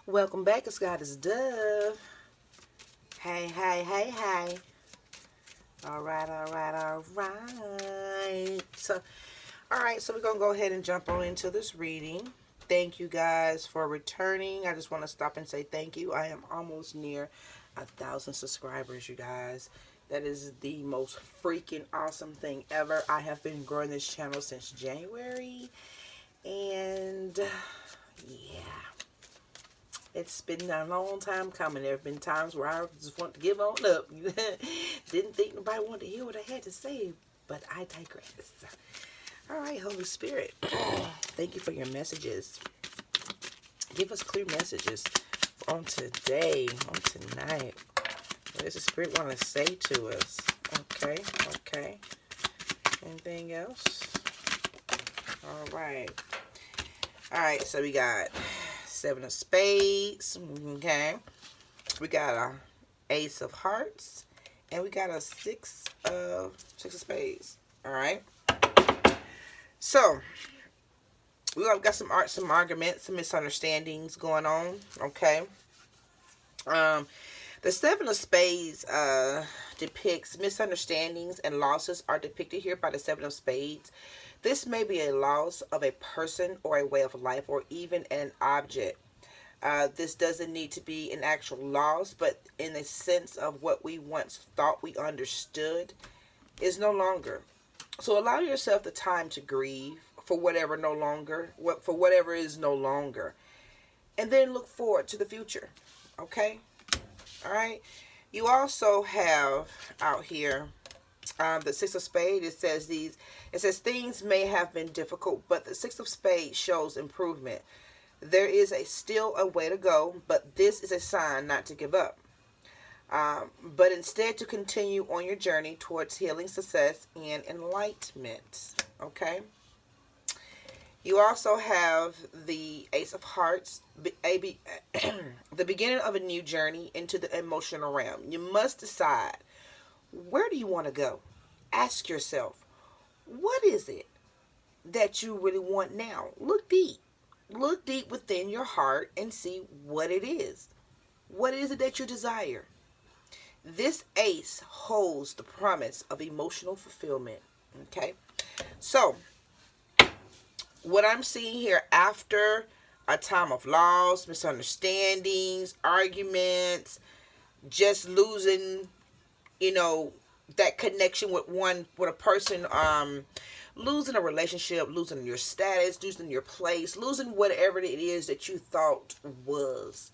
Welcome back. It's Goddess Dove. Hey, hey, hey, hey. All right, all right, all right. So we're going to go ahead and jump on into this reading. Thank you guys for returning. I just want to stop and say thank you. I am almost near 1,000 subscribers, you guys. That is the most freaking awesome thing ever. I have been growing this channel since January. And yeah, it's been a long time coming. There have been times where I just want to give on up. Didn't think nobody wanted to hear what I had to say, but I digress. All right, Holy Spirit, thank you for your messages. Give us clear messages on today, on tonight. What does the Spirit want to say to us? Okay. Anything else? All right, so we got 7 of Spades, okay? We got a Ace of Hearts, and we got a 6 of Spades, all right? So, we got some arguments, some misunderstandings going on, okay? The 7 of Spades depicts misunderstandings and losses are depicted here by the 7 of Spades. This may be a loss of a person or a way of life or even an object. This doesn't need to be an actual loss, but in the sense of what we once thought we understood is no longer. So allow yourself the time to grieve for whatever is no longer. And then look forward to the future. Okay? All right? You also have out here the 6 of Spades. It says things may have been difficult, but the 6 of Spades shows improvement. There is still a way to go, but this is a sign not to give up. But instead to continue on your journey towards healing, success, and enlightenment. Okay? You also have the Ace of Hearts, the beginning of a new journey into the emotional realm. You must decide, where do you want to go? Ask yourself, what is it that you really want now? Look deep. Look deep within your heart and see what it is. What is it that you desire? This ace holds the promise of emotional fulfillment. Okay? So, what I'm seeing here after a time of loss, misunderstandings, arguments, just losing, that connection with a person, losing a relationship, losing your status, losing your place, losing whatever it is that you thought was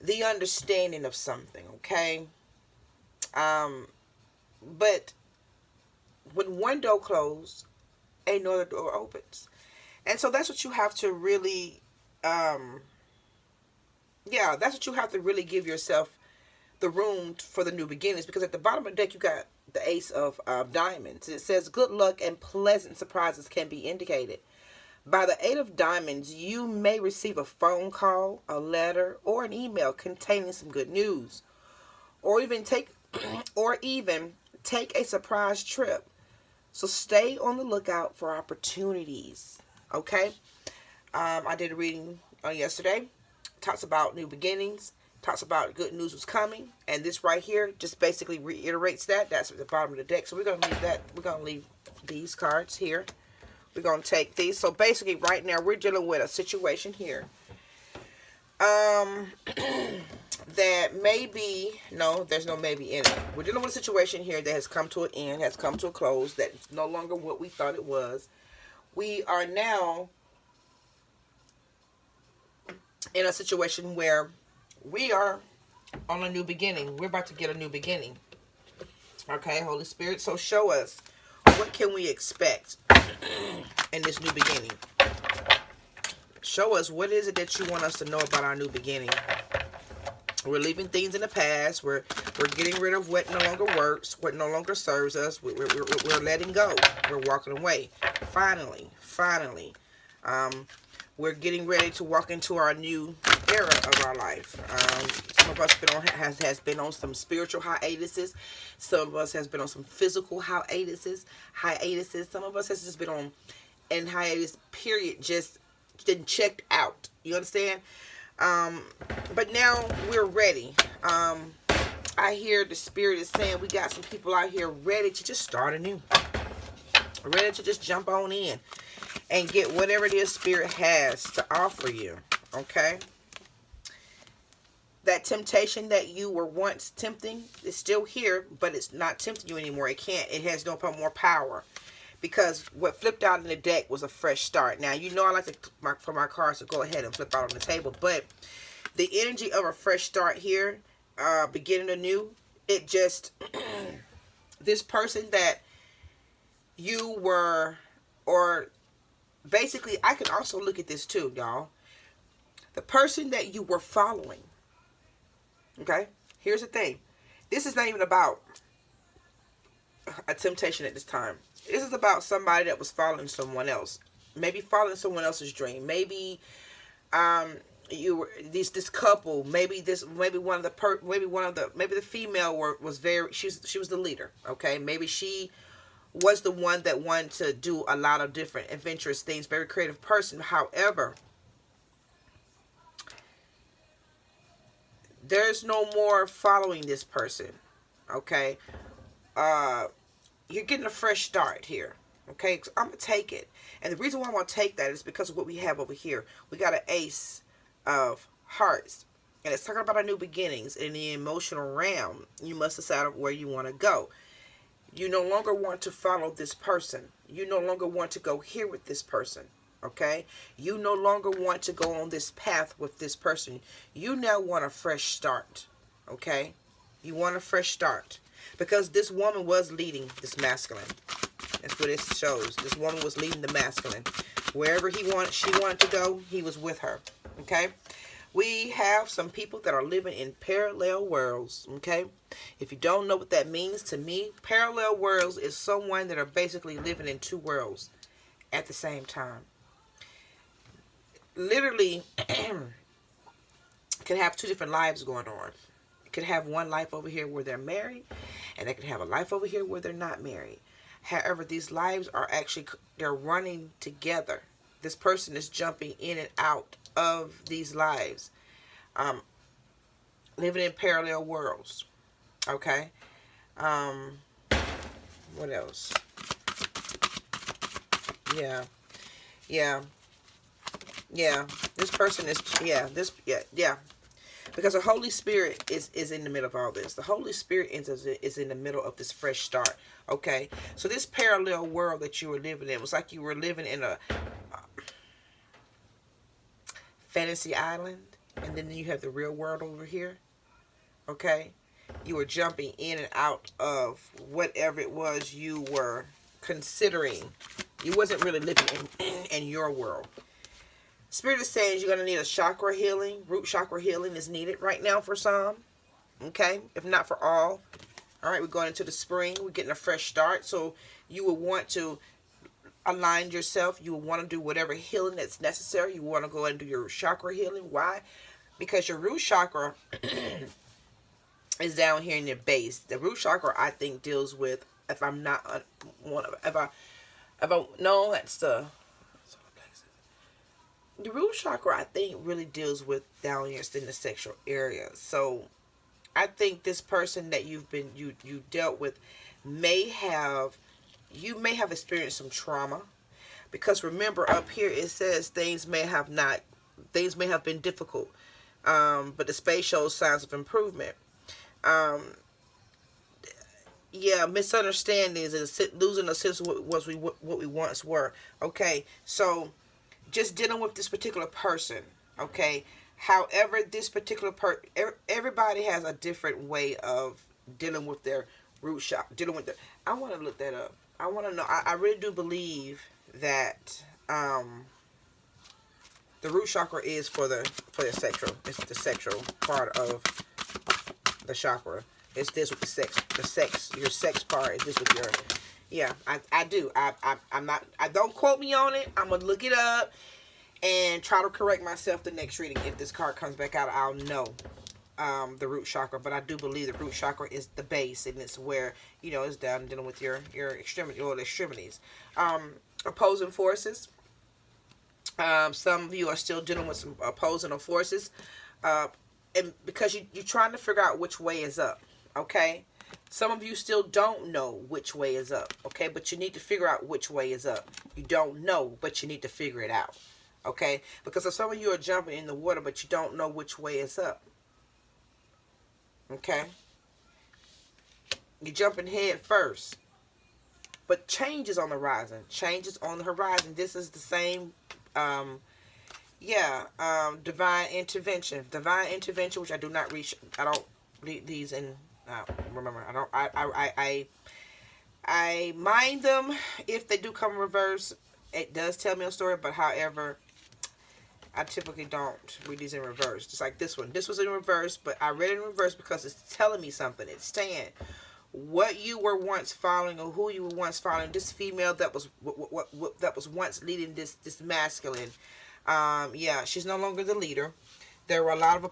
the understanding of something, okay? But when one door closes, another door opens. And so that's what you have to really, that's what you have to really give yourself the room for the new beginnings. Because at the bottom of the deck, you got the Ace of Diamonds. It says good luck and pleasant surprises can be indicated. By the 8 of Diamonds, you may receive a phone call, a letter, or an email containing some good news. Or even take a surprise trip. So stay on the lookout for opportunities. Okay? I did a reading on yesterday. Talks about new beginnings. Talks about good news was coming. And this right here just basically reiterates that. That's at the bottom of the deck. So we're going to leave that. We're going to leave these cards here. We're going to take these. So basically right now we're dealing with a situation here. That maybe, no, there's no maybe in it. We're dealing with a situation here that has come to an end, has come to a close, that's no longer what we thought it was. We are now in a situation where we are on a new beginning. We're about to get a new beginning. Okay, Holy Spirit. So show us, what can we expect in this new beginning? Show us, what is it that you want us to know about our new beginning? We're leaving things in the past. We're getting rid of what no longer works, what no longer serves us. We're letting go. We're walking away. Finally. We're getting ready to walk into our new era of our life. Some of us has been on some spiritual hiatuses. Some of us has been on some physical hiatuses. Some of us has just been on in hiatus period, just checked out. You understand? Um, but now we're ready. I hear the spirit is saying we got some people out here ready to just start anew, ready to just jump on in and get whatever this spirit has to offer you. Okay? That temptation that you were once tempting is still here, but it's not tempting you anymore. It can't. It has no more power. Because what flipped out in the deck was a fresh start. Now, you know I like for my cards to go ahead and flip out on the table. But the energy of a fresh start here, beginning anew, it just, this person that you were, or basically, I can also look at this too, y'all. The person that you were following. Okay? Here's the thing. This is not even about a temptation at this time. This is about somebody that was following someone else. Maybe following someone else's dream. Maybe you were this couple. Maybe one of the maybe the female was very, she was the leader. Okay? Maybe she was the one that wanted to do a lot of different adventurous things. Very creative person. However, there's no more following this person. Okay? You're getting a fresh start here. Okay? So I'm going to take it. And the reason why I'm going to take that is because of what we have over here. We got an Ace of Hearts. And it's talking about our new beginnings. In the emotional realm, you must decide where you want to go. You no longer want to follow this person. You no longer want to go here with this person. Okay? You no longer want to go on this path with this person. You now want a fresh start. Okay? You want a fresh start. Because this woman was leading this masculine. That's what it shows. This woman was leading the masculine. Wherever she wanted to go, he was with her. Okay? We have some people that are living in parallel worlds. Okay? If you don't know what that means, to me, parallel worlds is someone that are basically living in two worlds at the same time. Literally, can have two different lives going on. Could have one life over here where they're married, and they could have a life over here where they're not married. However, these lives are actually, they're running together. This person is jumping in and out of these lives, living in parallel worlds. Okay? What else? Yeah. This person is, because the Holy Spirit is in the middle of all this. The Holy Spirit is in the middle of this fresh start. Okay? So this parallel world that you were living in was like you were living in a fantasy island. And then you have the real world over here. Okay? You were jumping in and out of whatever it was you were considering. You wasn't really living in your world. Spirit is saying you're going to need a chakra healing. Root chakra healing is needed right now for some. Okay? If not for all. Alright, we're going into the spring. We're getting a fresh start. So you will want to align yourself. You will want to do whatever healing that's necessary. You want to go and do your root healing. Why? Because your root chakra is down here in your base. The root chakra, I think, deals with, if I'm not one of, if I no, that's the root chakra, I think, really deals with down here in the sexual area. So I think this person that you dealt with may have experienced some trauma, because remember up here it says things may have been difficult, but the space shows signs of improvement. Misunderstandings and losing a sense of what we once were. Okay, so just dealing with this particular person. Okay, however, this particular everybody has a different way of dealing with their root chakra. I want to look that up. I want to know. I really do believe that the root chakra is for the sexual. It's the sexual part of the chakra. It's this with the sex. Your sex part is this with your. Yeah, I do. I'm not. Don't quote me on it. I'm gonna look it up and try to correct myself the next reading. If this card comes back out, I'll know the root chakra. But I do believe the root chakra is the base, and it's where it's down dealing with your extremity or the extremities. Opposing forces. Some of you are still dealing with some opposing forces. Uh, and because you're trying to figure out which way is up. Okay. Some of you still don't know which way is up. Okay. But you need to figure out which way is up. You don't know, but you need to figure it out. Okay. Because if some of you are jumping in the water, but you don't know which way is up. Okay. You're jumping head first. But change is on the horizon. Change is on the horizon. This is the same, divine intervention. Divine intervention, which I do not reach. I don't read these in. Remember, I don't. I mind them if they do come in reverse. It does tell me a story, but however, I typically don't read these in reverse. Just like this one. This was in reverse, but I read it in reverse because it's telling me something. It's saying what you were once following, or who you were once following. This female that was that was once leading this masculine. She's no longer the leader. There were a lot of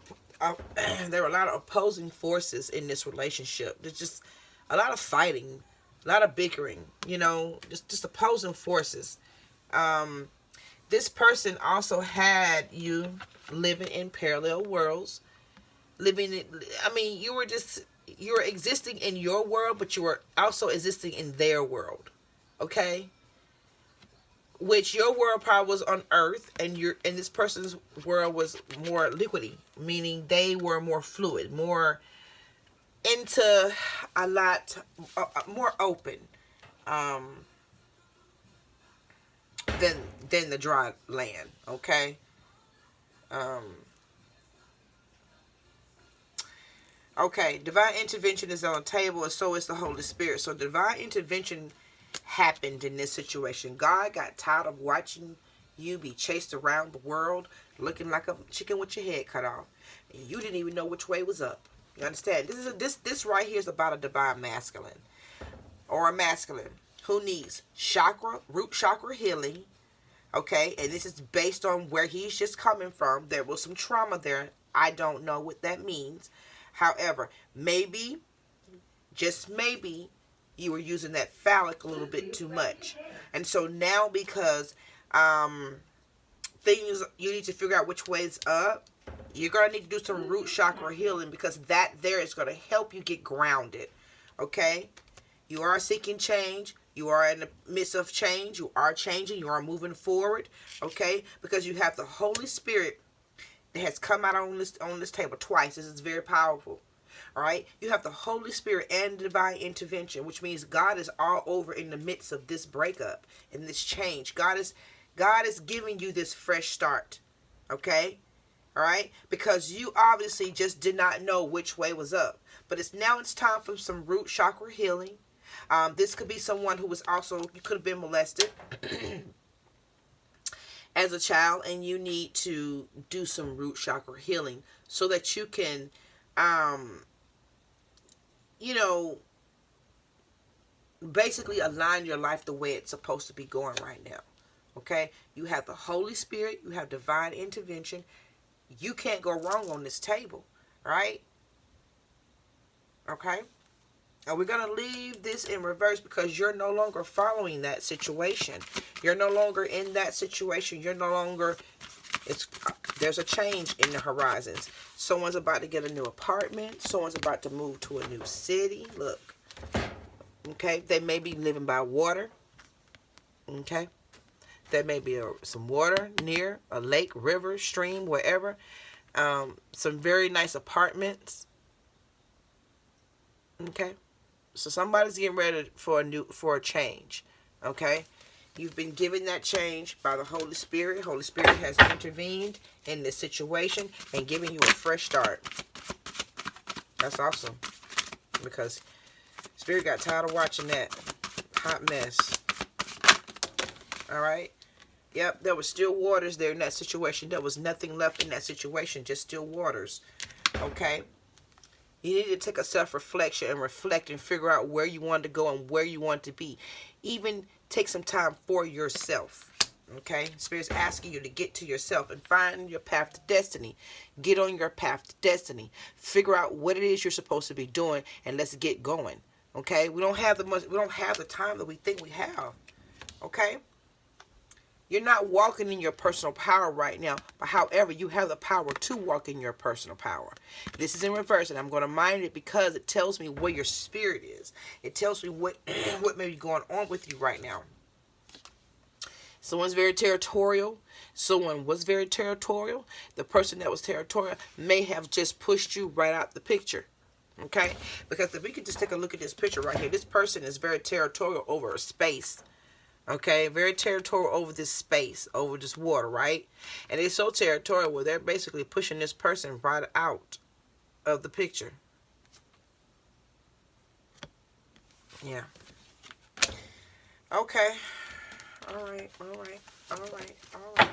there were a lot of opposing forces in this relationship. There's just a lot of fighting, a lot of bickering. Just opposing forces. This person also had you living in parallel worlds. You were existing in your world, but you were also existing in their world. Okay? Which your world probably was on Earth, and this person's world was more liquidy, meaning they were more fluid, more into a lot more open than the dry land. Okay? Okay, divine intervention is on the table, and so is the Holy Spirit. So divine intervention happened in this situation. God got tired of watching you be chased around the world looking like a chicken with your head cut off, and you didn't even know which way was up. You understand? This right here is about a divine masculine, or a masculine who needs root chakra healing. Okay, and this is based on where he's just coming from. There was some trauma there. I don't know what that means. However, maybe, just maybe, you were using that phallic a little bit too much. And so now, because things, you need to figure out which way is up, you're going to need to do some root chakra healing, because that there is going to help you get grounded. Okay? You are seeking change. You are in the midst of change. You are changing. You are moving forward. Okay? Because you have the Holy Spirit that has come out on this table twice. This is very powerful. All right? You have the Holy Spirit and divine intervention, which means God is all over in the midst of this breakup and this change. God is giving you this fresh start. Okay? All right? Because you obviously just did not know which way was up. But it's time for some root chakra healing. This could be someone who was also, you could have been molested as a child, and you need to do some root chakra healing so that you can, basically align your life the way it's supposed to be going right now. Okay? You have the Holy Spirit. You have divine intervention. You can't go wrong on this table. Right? Okay? And we're going to leave this in reverse because you're no longer following that situation. You're no longer in that situation. You're no longer, there's a change in the horizons. Someone's about to get a new apartment. Someone's about to move to a new city. Look. Okay. They may be living by water. Okay. There may be some water near a lake, river, stream, wherever. Some very nice apartments. Okay. So somebody's getting ready for a change. Okay? You've been given that change by the Holy Spirit. Holy Spirit has intervened in this situation and given you a fresh start. That's awesome. Because Spirit got tired of watching that hot mess. Alright? Yep, there were still waters there in that situation. There was nothing left in that situation, just still waters. Okay? You need to take a self-reflection and reflect and figure out where you want to go and where you want to be. Even take some time for yourself. Okay? Spirit's asking you to get to yourself and find your path to destiny. Get on your path to destiny. Figure out what it is you're supposed to be doing, and let's get going. Okay? We don't have the time that we think we have. Okay? You're not walking in your personal power right now, but however, you have the power to walk in your personal power. This is in reverse, and I'm going to mind it because it tells me where your spirit is. It tells me what what may be going on with you right now. Someone's very territorial. Someone was very territorial. The person that was territorial may have just pushed you right out the picture. Okay? Because if we could just take a look at this picture right here, this person is very territorial over a space. Okay? Very territorial over this space, over this water, right? And it's so territorial where they're basically pushing this person right out of the picture. Yeah. Okay. All right. All right. All right. All right.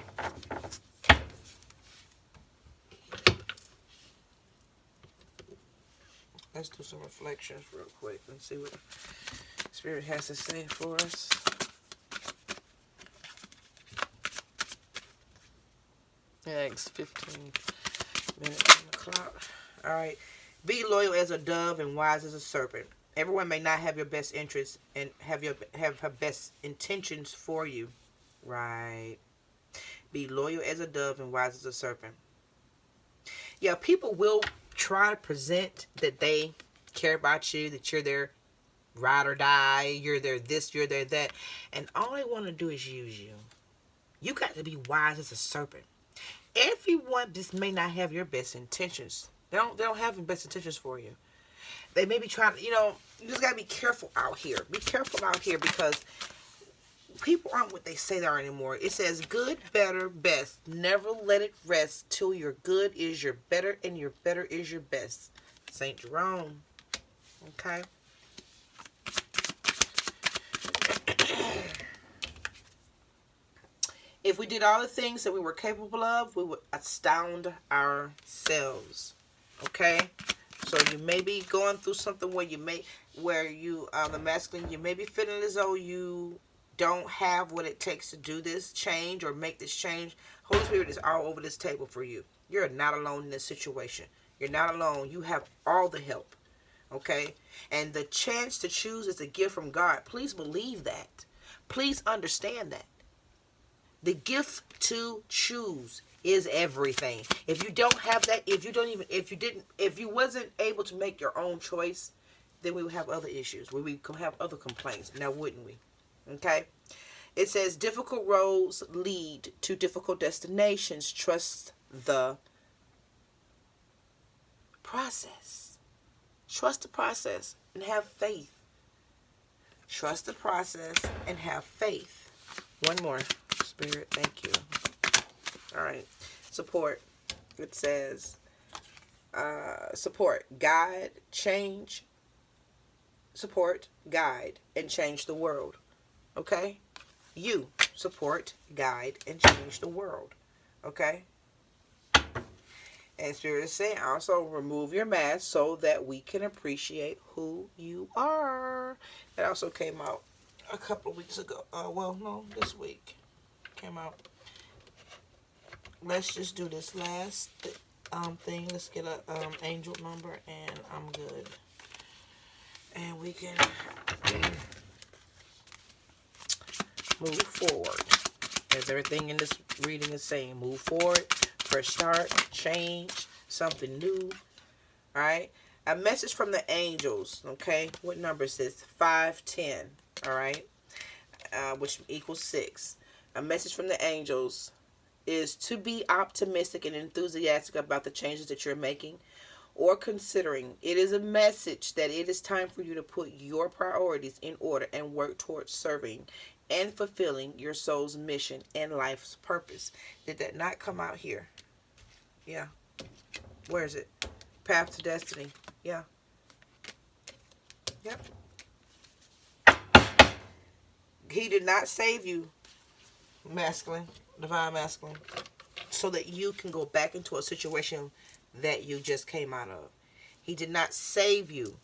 Let's do some reflections real quick and see what Spirit has to say for us. Yeah, it's 15 minutes on the clock. All right. Be loyal as a dove and wise as a serpent. Everyone may not have your best interests and have her best intentions for you. Right. Be loyal as a dove and wise as a serpent. Yeah, people will try to present that they care about you, that you're their ride or die, you're their this, you're their that, and all they want to do is use you. You got to be wise as a serpent. Everyone just may not have your best intentions. They don't have your best intentions for you. They may be trying to, you just got to be careful out here. Be careful out here because people aren't what they say they are anymore. It says good, better, best. Never let it rest till your good is your better and your better is your best. St. Jerome. Okay. If we did all the things that we were capable of, we would astound ourselves. Okay? So you may be going through something where the masculine, you may be feeling as though you don't have what it takes to do this change or make this change. Holy Spirit is all over this table for you. You're not alone in this situation. You're not alone. You have all the help. Okay? And the chance to choose is a gift from God. Please believe that. Please understand that. The gift to choose is everything. If you don't have that, if you wasn't able to make your own choice, then we would have other issues. We would have other complaints. Now, wouldn't we? Okay? It says, difficult roads lead to difficult destinations. Trust the process. Trust the process and have faith. Trust the process and have faith. One more. Spirit, thank you. All right. Support. It says, support, guide, change. Support, guide, and change the world. Okay? You support, guide, and change the world. Okay? And Spirit is saying, also remove your mask so that we can appreciate who you are. That also came out a couple of weeks ago. This week came out. Let's just do this last thing. Let's get a angel number, and I'm good. And we can move forward. As everything in this reading is saying, move forward, fresh start, change, something new. All right. A message from the angels. Okay. What number is this? 510. All right. Which equals 6. A message from the angels is to be optimistic and enthusiastic about the changes that you're making or considering. It is a message that it is time for you to put your priorities in order and work towards serving and fulfilling your soul's mission and life's purpose. Did that not come out here? Yeah. Where is it? Path to destiny. Yeah. Yep. He did not save you, masculine, divine masculine, so that you can go back into a situation that you just came out of. He did not save you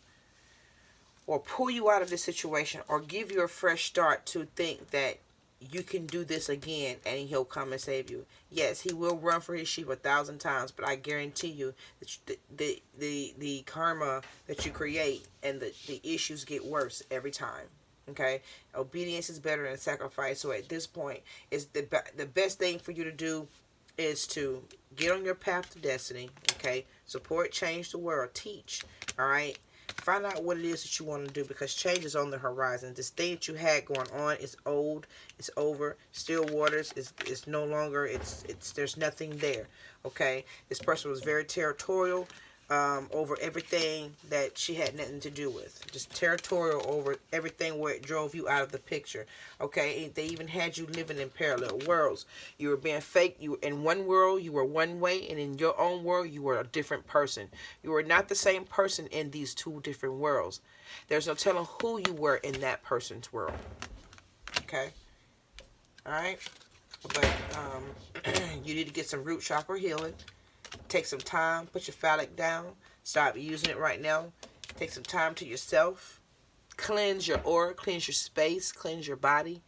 or pull you out of this situation or give you a fresh start to think that you can do this again and he'll come and save you. Yes, he will run for his sheep 1,000 times, but I guarantee you that the karma that you create and the issues get worse every time. Okay, obedience is better than sacrifice. So at this point, it's the best thing for you to do is to get on your path to destiny. Okay, support, change the world, teach. All right, find out what it is that you want to do, because change is on the horizon. This thing that you had going on is old, it's over. Still waters is no longer. It's there's nothing there. Okay, this person was very territorial. Over everything that she had nothing to do with. Just territorial over everything where it drove you out of the picture. Okay, they even had you living in parallel worlds. You were being fake. You were in one world, you were one way, and in your own world, you were a different person. You were not the same person in these two different worlds. There's no telling who you were in that person's world. Okay, all right, but you need to get some root chakra healing. Take some time, put your phallic down, stop using it right now. Take some time to yourself. Cleanse your aura, cleanse your space, cleanse your body,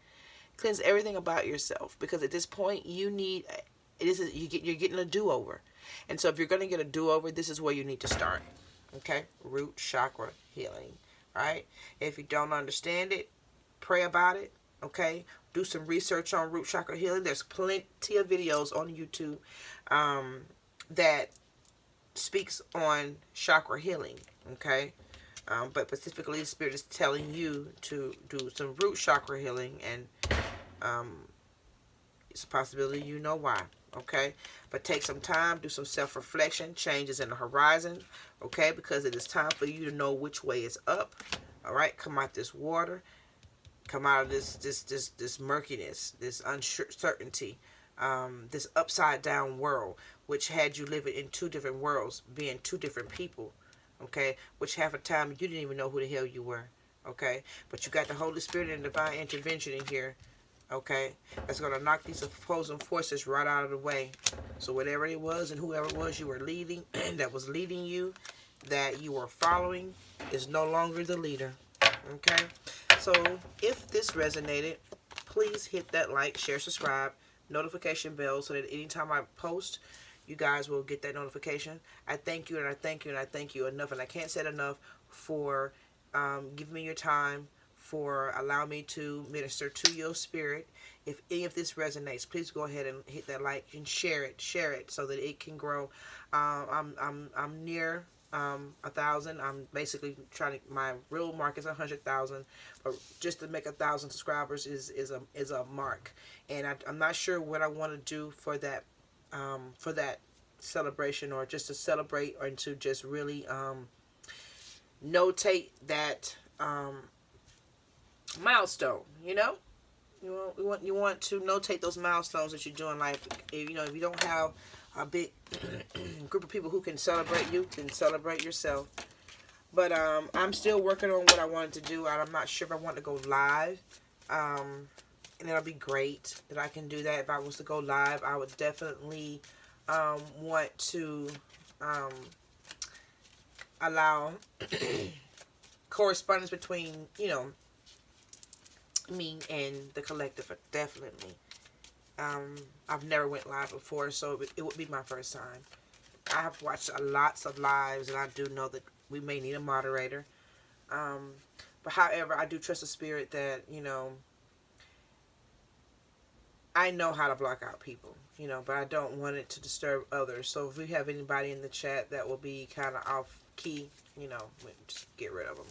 cleanse everything about yourself. Because at this point, you're getting a do-over. And so if you're going to get a do-over, this is where you need to start. Okay? Root chakra healing. Alright? If you don't understand it, pray about it. Okay? Do some research on root chakra healing. There's plenty of videos on YouTube that speaks on chakra healing, okay? But specifically, the Spirit is telling you to do some root chakra healing, and it's a possibility you know why, okay? But take some time, do some self-reflection, changes in the horizon, okay? Because it is time for you to know which way is up, all right? Come out this water, come out of this murkiness, this uncertainty, this upside down world, which had you living in two different worlds, being two different people, okay? Which half the time you didn't even know who the hell you were, okay? But you got the Holy Spirit and divine intervention in here, okay? That's going to knock these opposing forces right out of the way. So whatever it was and whoever it was you were leading, that was leading you, that you were following, is no longer the leader, okay? So if this resonated, please hit that like, share, subscribe, notification bell, so that anytime I post, you guys will get that notification. I thank you, and I thank you, and I thank you enough, and I can't say it enough for giving me your time, for allowing me to minister to your spirit. If any of this resonates, please go ahead and hit that like and share it so that it can grow. I'm near 1,000. I'm basically trying to. My real mark is 100,000, but just to make 1,000 subscribers is a mark, and I'm not sure what I want to do for that celebration, or just to celebrate, or to just really notate that milestone. You want to notate those milestones that you do in life. If you don't have a big group of people who can celebrate you, can celebrate yourself. But I'm still working on what I wanted to do, and I'm not sure if I want to go live. And it'll be great that I can do that. If I was to go live, I would definitely want to allow correspondence between, me and the collective, definitely. I've never went live before, so it would be my first time. I have watched lots of lives, and I do know that we may need a moderator. But however, I do trust the Spirit that, I know how to block out people, but I don't want it to disturb others. So if we have anybody in the chat that will be kind of off key, just get rid of them.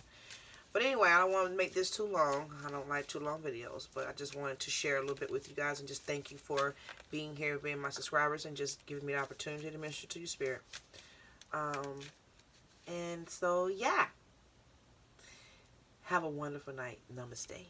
But anyway, I don't want to make this too long. I don't like too long videos, but I just wanted to share a little bit with you guys, and just thank you for being here, being my subscribers, and just giving me the opportunity to minister to your spirit. And so, yeah. Have a wonderful night. Namaste.